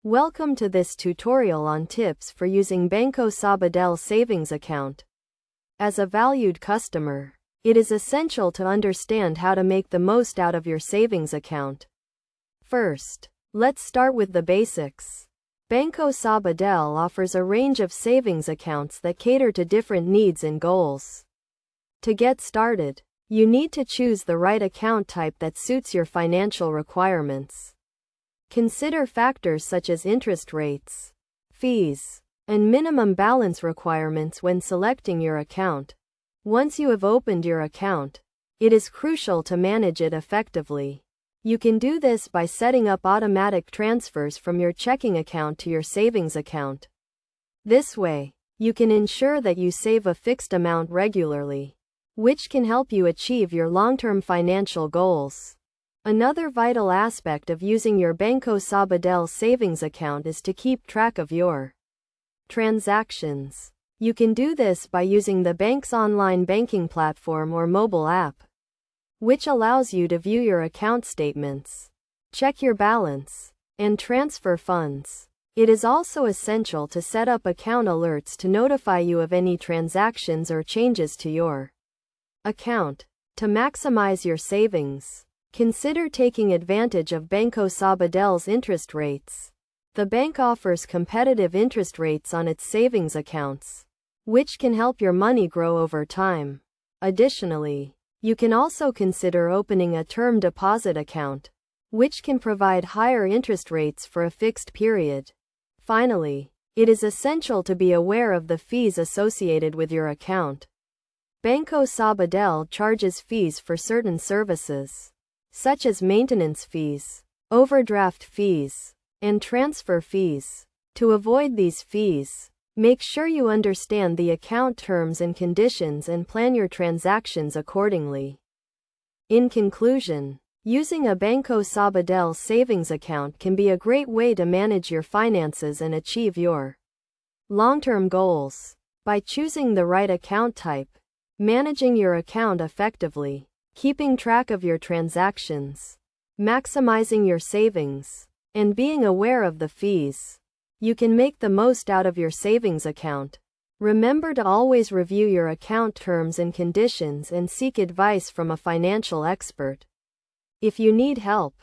Welcome to this tutorial on tips for using Banco Sabadell savings account. As a valued customer, it is essential to understand how to make the most out of your savings account. First, let's start with the basics. Banco Sabadell offers a range of savings accounts that cater to different needs and goals. To get started, you need to choose the right account type that suits your financial requirements. Consider factors such as interest rates, fees, and minimum balance requirements when selecting your account. Once you have opened your account, it is crucial to manage it effectively. You can do this by setting up automatic transfers from your checking account to your savings account. This way, you can ensure that you save a fixed amount regularly, which can help you achieve your long-term financial goals. Another vital aspect of using your Banco Sabadell savings account is to keep track of your transactions. You can do this by using the bank's online banking platform or mobile app, which allows you to view your account statements, check your balance, and transfer funds. It is also essential to set up account alerts to notify you of any transactions or changes to your account. To maximize your savings, consider taking advantage of Banco Sabadell's interest rates. The bank offers competitive interest rates on its savings accounts, which can help your money grow over time. Additionally, you can also consider opening a term deposit account, which can provide higher interest rates for a fixed period. Finally, it is essential to be aware of the fees associated with your account. Banco Sabadell charges fees for certain services, such as maintenance fees, overdraft fees, and transfer fees. To avoid these fees, make sure you understand the account terms and conditions and plan your transactions accordingly. In conclusion, using a Banco Sabadell savings account can be a great way to manage your finances and achieve your long-term goals. By choosing the right account type, managing your account effectively, keeping track of your transactions, maximizing your savings, and being aware of the fees, you can make the most out of your savings account. Remember to always review your account terms and conditions and seek advice from a financial expert. If you need help,